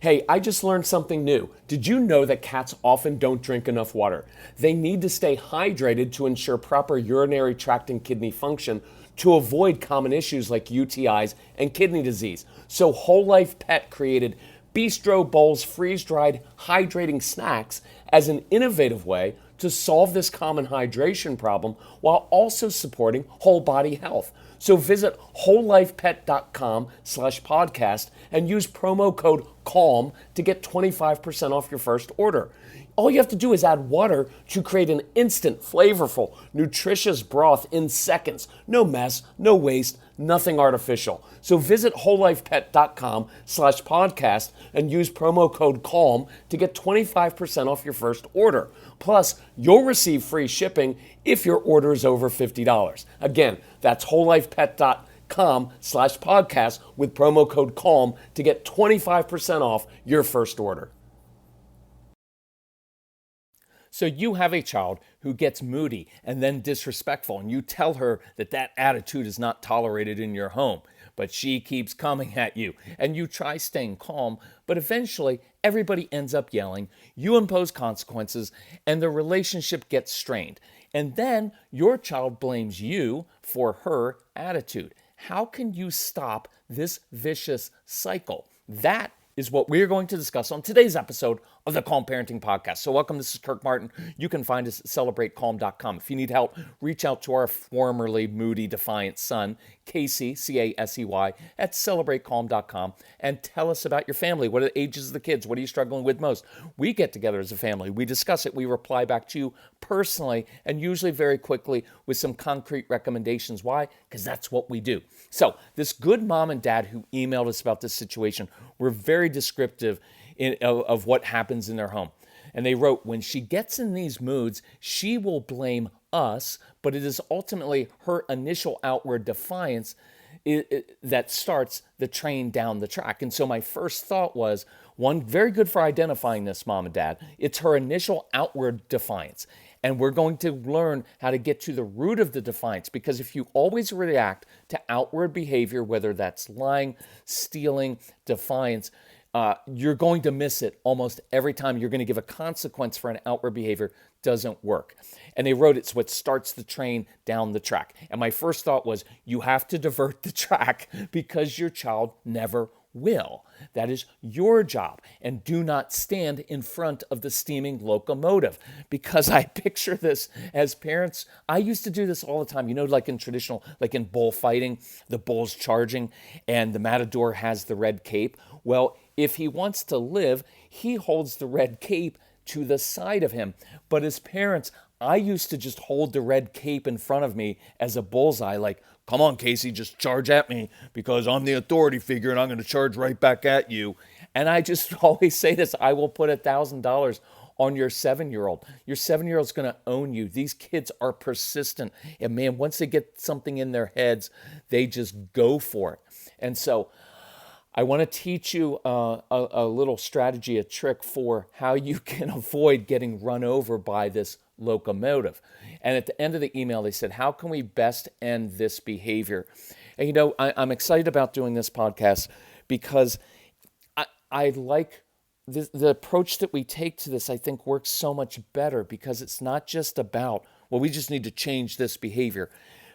Hey, I just learned something new. Did you know that cats often don't drink enough water? They need to stay hydrated to ensure proper urinary tract and kidney function to avoid common issues like UTIs and kidney disease. So Whole Life Pet created Bistro Bowls freeze-dried hydrating snacks as an innovative way to solve this common hydration problem while also supporting whole body health. So visit wholelifepet.com/podcast and use promo code CALM to get 25% off your first order. All you have to do is add water to create an instant, flavorful, nutritious broth in seconds. No mess, no waste, nothing artificial. So visit wholelifepet.com/podcast and use promo code CALM to get 25% off your first order. Plus, you'll receive free shipping if your order is over $50. Again, that's wholelifepet.com/podcast with promo code CALM to get 25% off your first order. So you have a child who gets moody and then disrespectful, and you tell her that that attitude is not tolerated in your home, but she keeps coming at you, and you try staying calm, but eventually everybody ends up yelling, you impose consequences, and the relationship gets strained. And then your child blames you for her attitude. How can you stop this vicious cycle? That is what we're going to discuss on today's episode of the Calm Parenting Podcast. So welcome, this is Kirk Martin. You can find us at celebratecalm.com. If you need help, reach out to our formerly Moody Defiant son, Casey, C-A-S-E-Y, at celebratecalm.com and tell us about your family. What are the ages of the kids? What are you struggling with most? We get together as a family. We discuss it. We reply back to you personally and usually very quickly with some concrete recommendations. Why? Because that's what we do. So this good mom and dad who emailed us about this situation were very descriptive of what happens in their home. And they wrote, when she gets in these moods, she will blame us, but it is ultimately her initial outward defiance that starts the train down the track. And so my first thought was, one, very good for identifying this, mom and dad. It's her initial outward defiance. And we're going to learn how to get to the root of the defiance, because if you always react to outward behavior, whether that's lying, stealing, defiance, you're going to miss it almost every time. You're going to give a consequence for an outward behavior. Doesn't work. And they wrote it's what starts the train down the track. And my first thought was, you have to divert the track because your child never will. That is your job. And do not stand in front of the steaming locomotive, because I picture this as parents. I used to do this all the time. You know, like in traditional, like in bullfighting, the bull's charging and the matador has the red cape. Well, if he wants to live, he holds the red cape to the side of him. But as parents, I used to just hold the red cape in front of me as a bullseye, like, come on, Casey, just charge at me because I'm the authority figure and I'm going to charge right back at you. And I just always say this, I will put $1,000 on your 7-year-old. Your 7-year-old's going to own you. These kids are persistent. And man, once they get something in their heads, they just go for it. And so I want to teach you a little strategy, a trick for how you can avoid getting run over by this locomotive. And at the end of the email, they said, how can we best end this behavior? And you know, I'm excited about doing this podcast because I like the approach that we take to this. I think works so much better because it's not just about, well, we just need to change this behavior,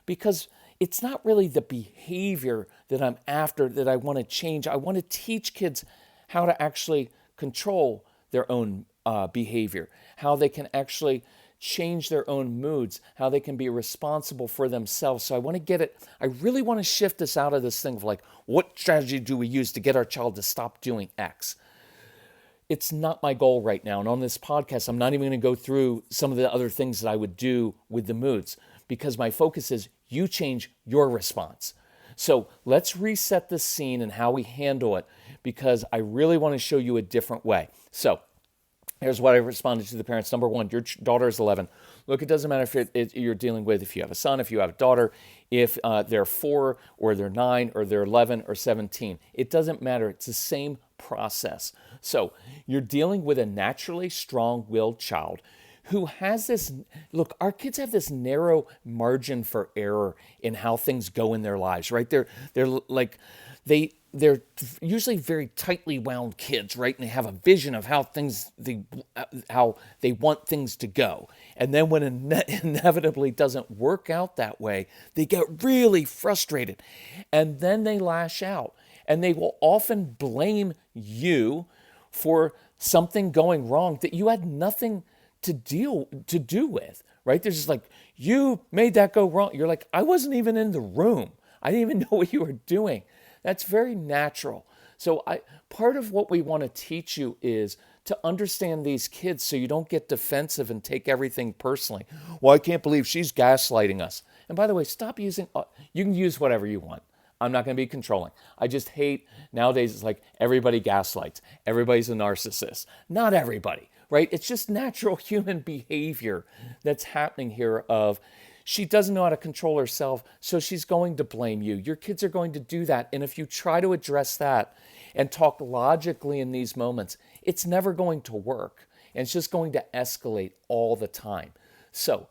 because it's not really the behavior that I'm after that I want to change. I want to teach kids how to actually control their own behavior, how they can actually change their own moods, how they can be responsible for themselves. So I want to get it, I really want to shift us out of this thing of like, what strategy do we use to get our child to stop doing X? It's not my goal right now. And on this podcast, I'm not even going to go through some of the other things that I would do with the moods, because my focus is you change your response. So let's reset the scene and how we handle it, because I really want to show you a different way. So here's what I responded to the parents. Number one, your daughter is 11. Look, it doesn't matter if you're dealing with, if you have a son, if you have a daughter, if they're 4 or they're 9 or they're 11 or 17. It doesn't matter. It's the same process. So you're dealing with a naturally strong-willed child who has this, look, our kids have this narrow margin for error in how things go in their lives, right? They're like, they're usually very tightly wound kids, right? And they have a vision of how they want things to go. And then when inevitably doesn't work out that way, they get really frustrated. And then they lash out. And they will often blame you for something going wrong that you had nothing to do with, right? They're just like, you made that go wrong. You're like, I wasn't even in the room. I didn't even know what you were doing. That's very natural. So part of what we want to teach you is to understand these kids so you don't get defensive and take everything personally. Well, I can't believe she's gaslighting us. And by the way, stop using, you can use whatever you want. I'm not going to be controlling. I just hate, nowadays it's like everybody gaslights. Everybody's a narcissist. Not everybody, right? It's just natural human behavior that's happening here of, she doesn't know how to control herself, so she's going to blame you. Your kids are going to do that. And if you try to address that and talk logically in these moments, it's never going to work. And it's just going to escalate all the time. So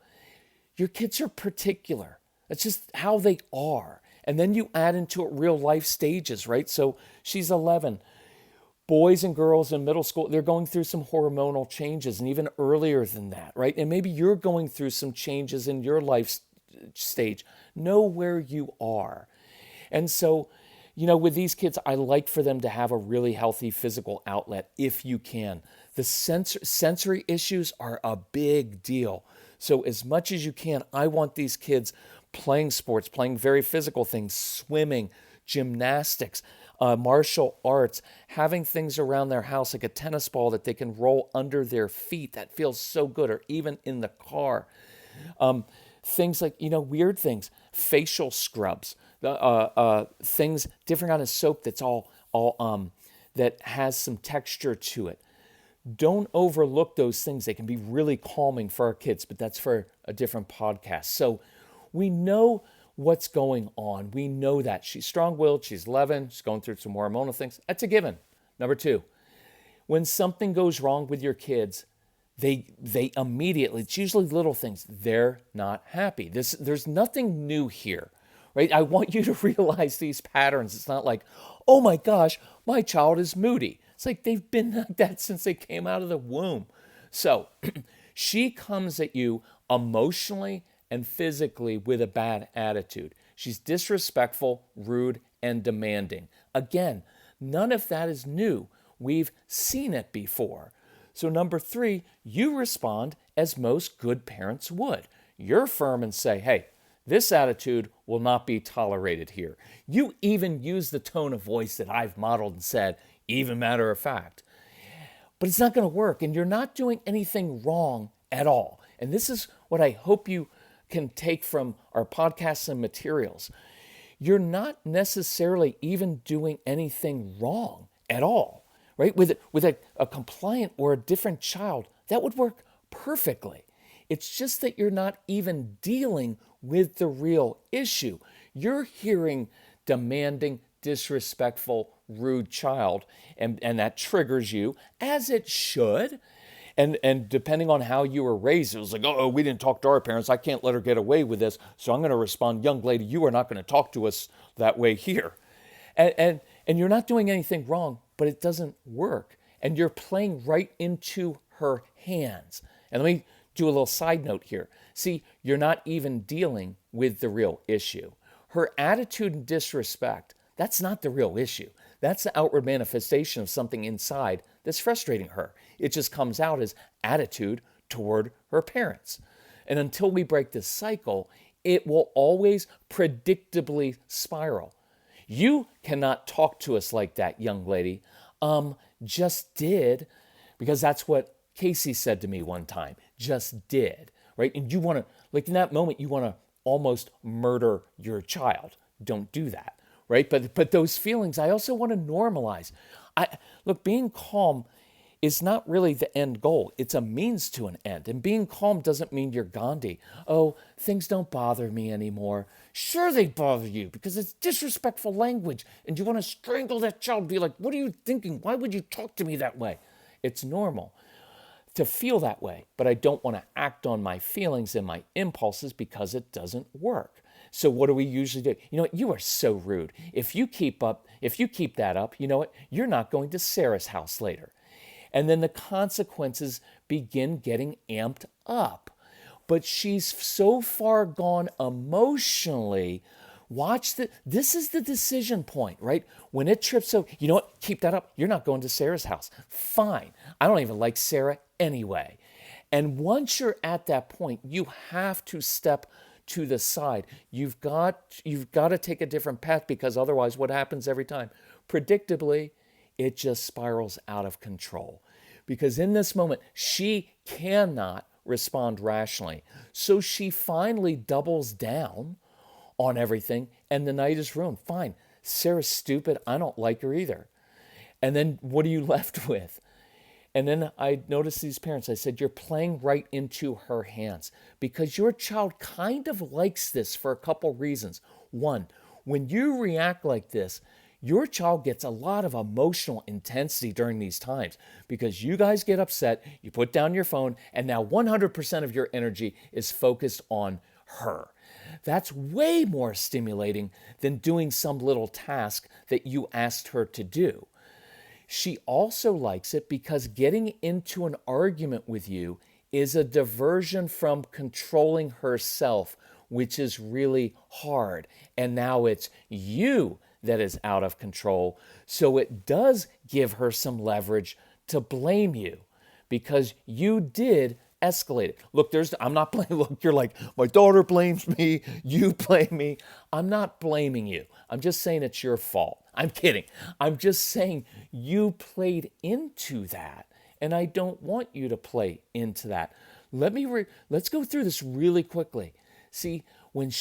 your kids are particular. That's just how they are. And then you add into it real life stages, right? So she's 11. Boys and girls in middle school, they're going through some hormonal changes, and even earlier than that, right? And maybe you're going through some changes in your life stage. Know where you are. And so, with these kids, I like for them to have a really healthy physical outlet if you can. The sensory issues are a big deal. So as much as you can, I want these kids playing sports, playing very physical things, swimming, gymnastics, martial arts, having things around their house like a tennis ball that they can roll under their feet. That feels so good, or even in the car. Things like, weird things, facial scrubs, things, different kind of soap that's all that has some texture to it. Don't overlook those things. They can be really calming for our kids, but that's for a different podcast. So we know what's going on. We know that. She's strong-willed. She's 11. She's going through some hormonal things. That's a given. Number 2, when something goes wrong with your kids, they immediately, it's usually little things, they're not happy. There's nothing new here, right? I want you to realize these patterns. It's not like, oh my gosh, my child is moody. It's like they've been like that since they came out of the womb. So she comes at you emotionally and physically with a bad attitude. She's disrespectful, rude, and demanding. Again, none of that is new. We've seen it before. So number 3, you respond as most good parents would. You're firm and say, hey, this attitude will not be tolerated here. You even use the tone of voice that I've modeled and said, even matter of fact. But it's not going to work, and you're not doing anything wrong at all. And this is what I hope you can take from our podcasts and materials. You're not necessarily even doing anything wrong at all, right? With a compliant or a different child, that would work perfectly. It's just that you're not even dealing with the real issue. You're hearing demanding, disrespectful, rude child, and that triggers you, as it should. And depending on how you were raised, it was like, oh, we didn't talk to our parents. I can't let her get away with this. So I'm going to respond, young lady, you are not going to talk to us that way here. And you're not doing anything wrong, but it doesn't work. And you're playing right into her hands. And let me do a little side note here. See, you're not even dealing with the real issue. Her attitude and disrespect, that's not the real issue. That's the outward manifestation of something inside that's frustrating her. It just comes out as attitude toward her parents. And until we break this cycle, it will always predictably spiral. You cannot talk to us like that, young lady. Just did, because that's what Casey said to me one time. Just did, right? And you want to, like in that moment, you want to almost murder your child. Don't do that, right? But those feelings, I also want to normalize. Look, being calm is not really the end goal. It's a means to an end. And being calm doesn't mean you're Gandhi. Oh, things don't bother me anymore. Sure they bother you because it's disrespectful language and you want to strangle that child and be like, what are you thinking? Why would you talk to me that way? It's normal to feel that way, but I don't want to act on my feelings and my impulses because it doesn't work. So what do we usually do? You know what? You are so rude. If you keep that up, you know what? You're not going to Sarah's house later. And then the consequences begin getting amped up. But she's so far gone emotionally. This is the decision point, right? When it trips over, you know what? Keep that up. You're not going to Sarah's house. Fine. I don't even like Sarah anyway. And once you're at that point, you have to step to the side. You've got to take a different path, because otherwise what happens every time? Predictably, it just spirals out of control. Because in this moment, she cannot respond rationally. So she finally doubles down on everything, and the night is ruined. Fine, Sarah's stupid. I don't like her either. And then what are you left with? And then I noticed these parents. I said, you're playing right into her hands, because your child kind of likes this for a couple reasons. One, when you react like this, your child gets a lot of emotional intensity during these times, because you guys get upset, you put down your phone, and now 100% of your energy is focused on her. That's way more stimulating than doing some little task that you asked her to do. She also likes it because getting into an argument with you is a diversion from controlling herself, which is really hard. And now it's you that is out of control. So it does give her some leverage to blame you, because you did escalate it. Look, I'm not blaming. Look, you're like, my daughter blames me, you blame me. I'm not blaming you. I'm just saying it's your fault. I'm kidding. I'm just saying you played into that, and I don't want you to play into that. Let's go through this really quickly. See, when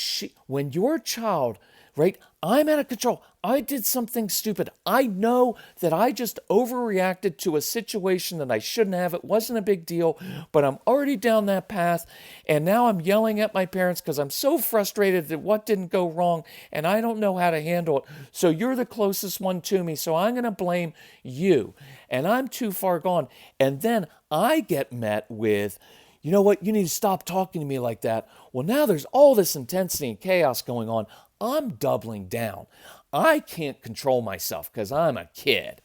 your child, right? I'm out of control. I did something stupid. I know that I just overreacted to a situation that I shouldn't have. It wasn't a big deal, but I'm already down that path. And now I'm yelling at my parents because I'm so frustrated that what didn't go wrong, and I don't know how to handle it. So you're the closest one to me, so I'm going to blame you. And I'm too far gone. And then I get met with, you know what? You need to stop talking to me like that. Well, now there's all this intensity and chaos going on. I'm doubling down. I can't control myself because I'm a kid.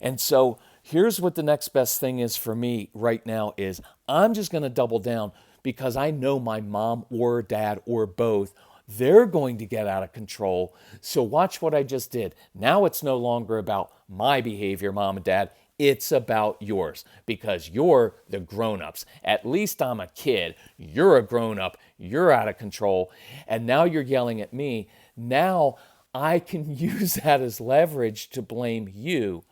And so here's what the next best thing is for me right now is I'm just going to double down, because I know my mom or dad or both, they're going to get out of control. So watch what I just did. Now it's no longer about my behavior, mom and dad. It's about yours, because you're the grown-ups. At least I'm a kid. You're a grown-up. You're out of control. And now you're yelling at me. Now I can use that as leverage to blame you.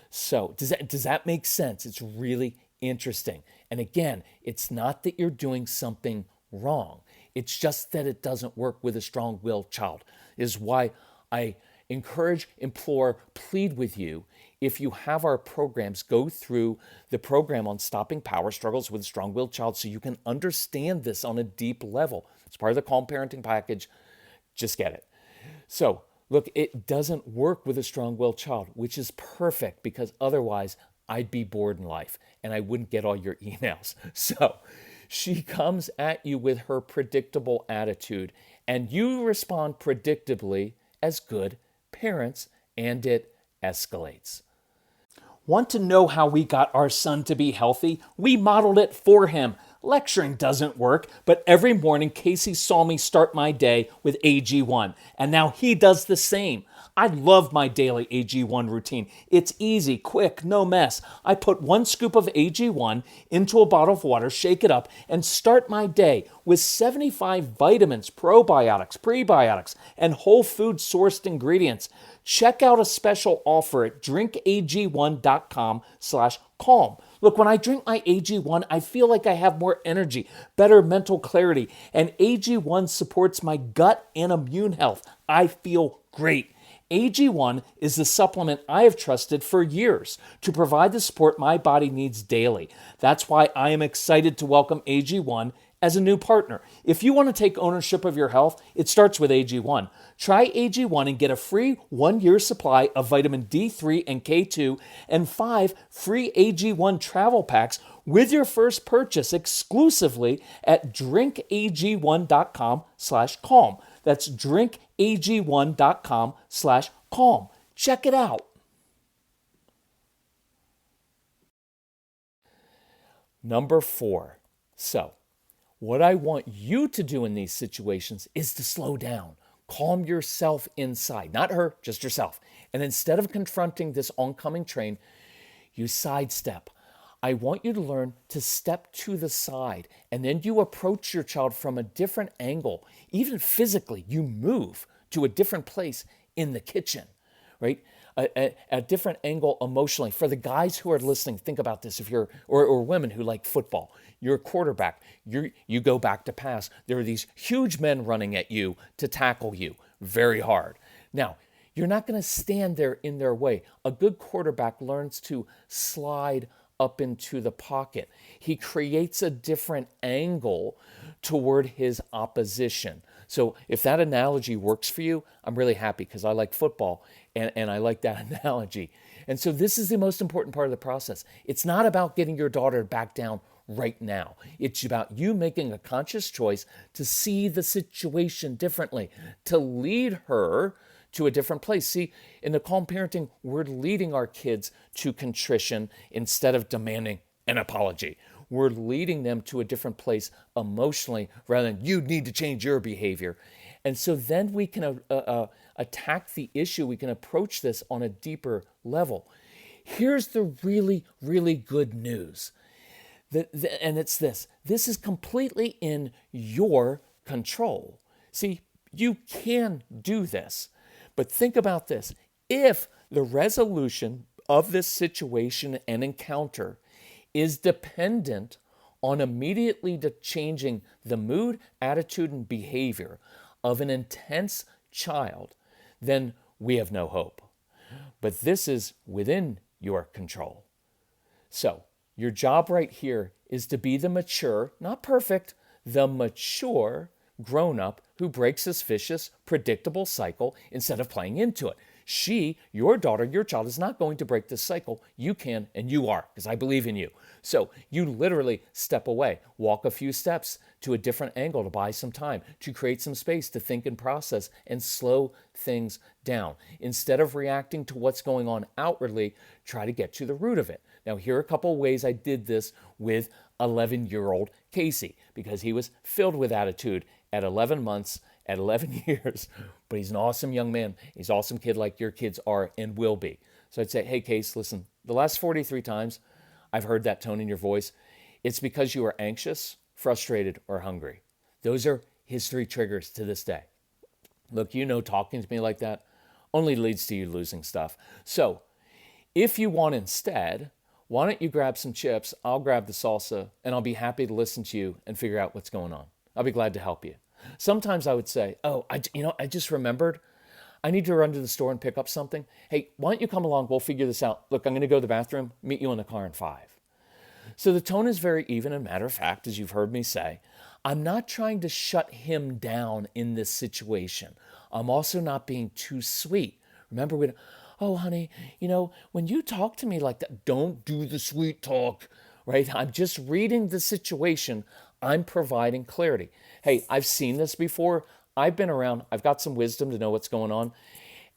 So does that make sense? It's really interesting. And again, it's not that you're doing something wrong. It's just that it doesn't work with a strong-willed child. Is why I encourage, implore, plead with you. If you have our programs, go through the program on stopping power struggles with a strong-willed child so you can understand this on a deep level. It's part of the Calm Parenting package. Just get it. So, look, it doesn't work with a strong-willed child, which is perfect, because otherwise I'd be bored in life and I wouldn't get all your emails. So, she comes at you with her predictable attitude, and you respond predictably as good parents, and it escalates. Want to know how we got our son to be healthy? We modeled it for him. Lecturing doesn't work, but every morning Casey saw me start my day with AG1, and now he does the same. I love my daily AG1 routine. It's easy, quick, no mess. I put 1 scoop of AG1 into a bottle of water, shake it up, and start my day with 75 vitamins, probiotics, prebiotics, and whole food sourced ingredients. Check out a special offer at drinkag1.com/calm. Look, when I drink my AG1, I feel like I have more energy, better mental clarity, and AG1 supports my gut and immune health. I feel great. AG1 is the supplement I have trusted for years to provide the support my body needs daily. That's why I am excited to welcome AG1 as a new partner. If you want to take ownership of your health, it starts with AG1. Try AG1 and get a free 1-year supply of vitamin D3 and K2 and 5 free AG1 travel packs with your first purchase exclusively at drinkag1.com/calm. That's drinkag1.com/calm. Check it out. Number 4. So, what I want you to do in these situations is to slow down. Calm yourself inside, not her, just yourself. And instead of confronting this oncoming train, you sidestep. I want you to learn to step to the side, and then you approach your child from a different angle. Even physically, you move to a different place in the kitchen, right? A different angle emotionally. For the guys who are listening, think about this. If you're, or women who like football, you're a quarterback, you go back to pass. There are these huge men running at you to tackle you very hard. Now, you're not going to stand there in their way. A good quarterback learns to slide up into the pocket. He creates a different angle toward his opposition. So if that analogy works for you, I'm really happy because I like football and I like that analogy. And so this is the most important part of the process. It's not about getting your daughter back down right now. It's about you making a conscious choice to see the situation differently, to lead her to a different place. See, in the calm parenting, we're leading our kids to contrition instead of demanding an apology. We're leading them to a different place emotionally rather than you need to change your behavior. And so then we can attack the issue. We can approach this on a deeper level. Here's the really, really good news. And it's this. This is completely in your control. See, you can do this. But think about this. If the resolution of this situation and encounter is dependent on immediately changing the mood, attitude, and behavior of an intense child, then we have no hope. But this is within your control. So, your job right here is to be the mature, not perfect, the mature grown-up who breaks this vicious, predictable cycle instead of playing into it. She, your daughter, your child is not going to break this cycle. You can, and you are, because I believe in you. So you literally step away, walk a few steps to a different angle to buy some time, to create some space to think and process and slow things down. Instead of reacting to what's going on outwardly, try to get to the root of it. Now, here are a couple of ways I did this with 11-year-old Casey, because he was filled with attitude at 11 months, at 11 years, but he's an awesome young man. He's an awesome kid like your kids are and will be. So I'd say, hey, Case, listen, the last 43 times I've heard that tone in your voice. It's because you are anxious, frustrated, or hungry. Those are his 3 triggers to this day. Look, you know, talking to me like that only leads to you losing stuff. So if you want instead, why don't you grab some chips, I'll grab the salsa, and I'll be happy to listen to you and figure out what's going on. I'll be glad to help you. Sometimes I would say, I just remembered. I need to run to the store and pick up something. Hey, why don't you come along? We'll figure this out. Look, I'm going to go to the bathroom. Meet you in the car in 5. So the tone is very even. And matter of fact, as you've heard me say, I'm not trying to shut him down in this situation. I'm also not being too sweet. Remember, oh, honey, when you talk to me like that, don't do the sweet talk, right? I'm just reading the situation. I'm providing clarity. Hey, I've seen this before. I've been around. I've got some wisdom to know what's going on.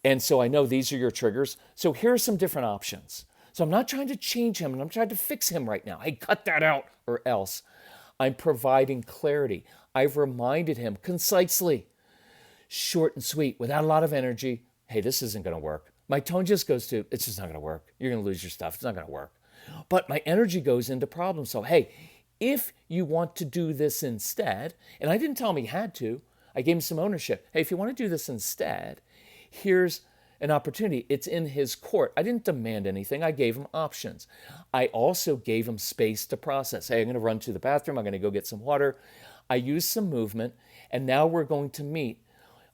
And so I know these are your triggers. So here are some different options. So I'm not trying to change him and I'm trying to fix him right now. Hey, cut that out or else. I'm providing clarity. I've reminded him concisely, short and sweet, without a lot of energy. Hey, this isn't going to work. My tone just goes to, it's just not going to work. You're going to lose your stuff. It's not going to work. But my energy goes into problem. So, hey, if you want to do this instead, and I didn't tell him he had to, I gave him some ownership. Hey, if you want to do this instead, here's an opportunity. It's in his court. I didn't demand anything. I gave him options. I also gave him space to process. Hey, I'm going to run to the bathroom. I'm going to go get some water. I used some movement, and now we're going to meet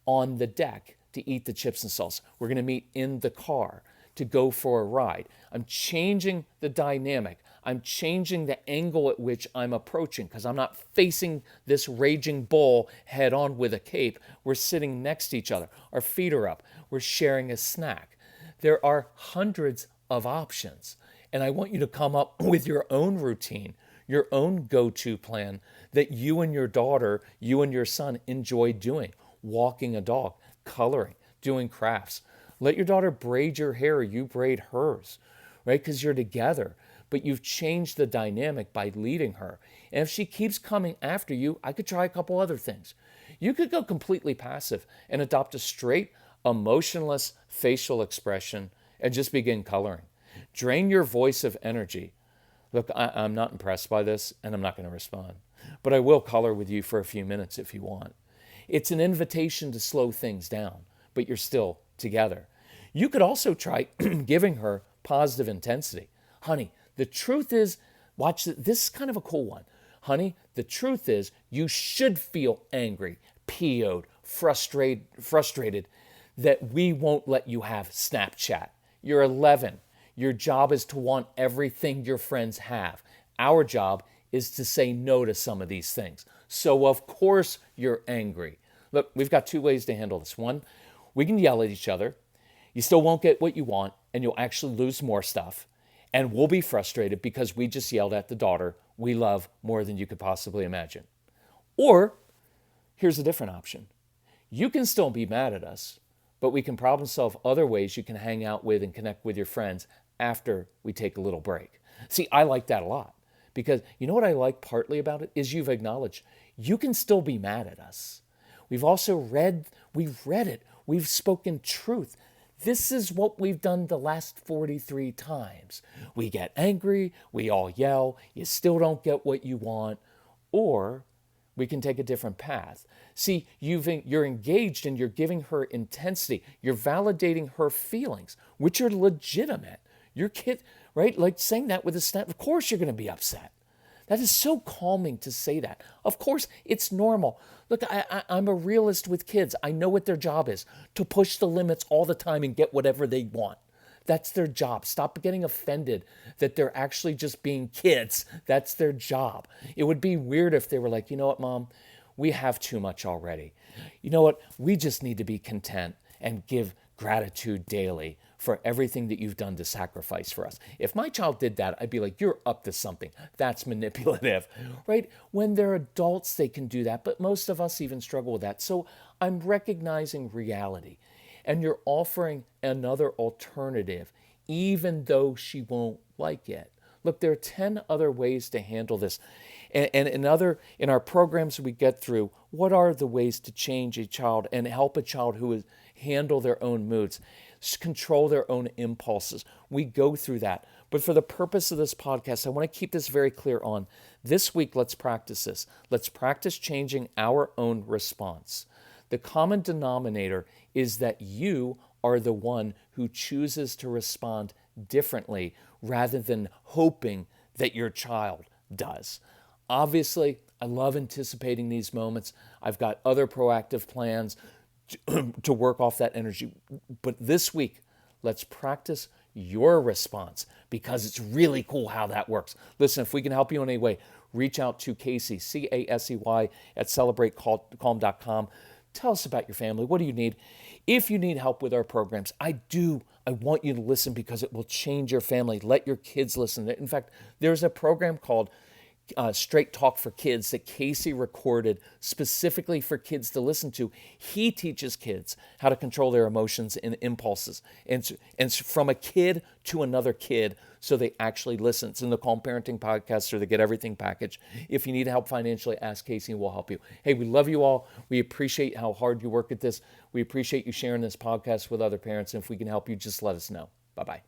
on the deck to eat the chips and salsa. We're going to meet in the car to go for a ride. I'm changing the dynamic. I'm changing the angle at which I'm approaching because I'm not facing this raging bull head on with a cape. We're sitting next to each other. Our feet are up. We're sharing a snack. There are hundreds of options. And I want you to come up with your own routine, your own go-to plan that you and your daughter, you and your son enjoy doing. Walking a dog, coloring, doing crafts. Let your daughter braid your hair, you braid hers, right? Because you're together, but you've changed the dynamic by leading her. And if she keeps coming after you, I could try a couple other things. You could go completely passive and adopt a straight, emotionless facial expression and just begin coloring. Drain your voice of energy. Look, I'm not impressed by this, and I'm not going to respond. But I will color with you for a few minutes if you want. It's an invitation to slow things down, but you're still together. You could also try giving her positive intensity. Honey, the truth is, watch this. This is kind of a cool one. Honey, the truth is you should feel angry, PO'd, frustrated that we won't let you have Snapchat. You're 11. Your job is to want everything your friends have. Our job is to say no to some of these things. So of course you're angry. Look, we've got two ways to handle this. One, we can yell at each other. You still won't get what you want, and you'll actually lose more stuff. And we'll be frustrated because we just yelled at the daughter we love more than you could possibly imagine. Or, here's a different option. You can still be mad at us, but we can problem solve other ways you can hang out with and connect with your friends after we take a little break. See, I like that a lot because you know what I like partly about it is you've acknowledged you can still be mad at us. We've read it. We've spoken truth. This is what we've done the last 43 times. We get angry, we all yell, you still don't get what you want, or we can take a different path. See, you're engaged and you're giving her intensity. You're validating her feelings, which are legitimate. Your kid, right? Like saying that with a snap, of course you're going to be upset. That is so calming to say that. Of course, it's normal. Look, I'm a realist with kids. I know what their job is, to push the limits all the time and get whatever they want. That's their job. Stop getting offended that they're actually just being kids. That's their job. It would be weird if they were like, you know what, Mom? We have too much already. You know what? We just need to be content and give gratitude daily for everything that you've done to sacrifice for us. If my child did that, I'd be like, you're up to something. That's manipulative, right? When they're adults, they can do that, but most of us even struggle with that. So I'm recognizing reality, and you're offering another alternative, even though she won't like it. Look, there are 10 other ways to handle this. And in our programs we get through, what are the ways to change a child and help a child who is handle their own moods, control their own impulses? We go through that. But for the purpose of this podcast, I want to keep this very clear on. This week, let's practice this. Let's practice changing our own response. The common denominator is that you are the one who chooses to respond differently rather than hoping that your child does. Obviously, I love anticipating these moments. I've got other proactive plans to work off that energy. But this week, let's practice your response because it's really cool how that works. Listen, if we can help you in any way, reach out to Casey, Casey, at celebratecalm.com. Tell us about your family. What do you need? If you need help with our programs, I want you to listen because it will change your family. Let your kids listen. In fact, there's a program called Straight Talk for Kids that Casey recorded specifically for kids to listen to. He teaches kids how to control their emotions and impulses, and from a kid to another kid, so they actually listen. It's in the Calm Parenting Podcast or the Get Everything package. If you need help financially, ask Casey and we'll help you. Hey, we love you all. We appreciate how hard you work at this. We appreciate you sharing this podcast with other parents. And if we can help you, just let us know. Bye-bye.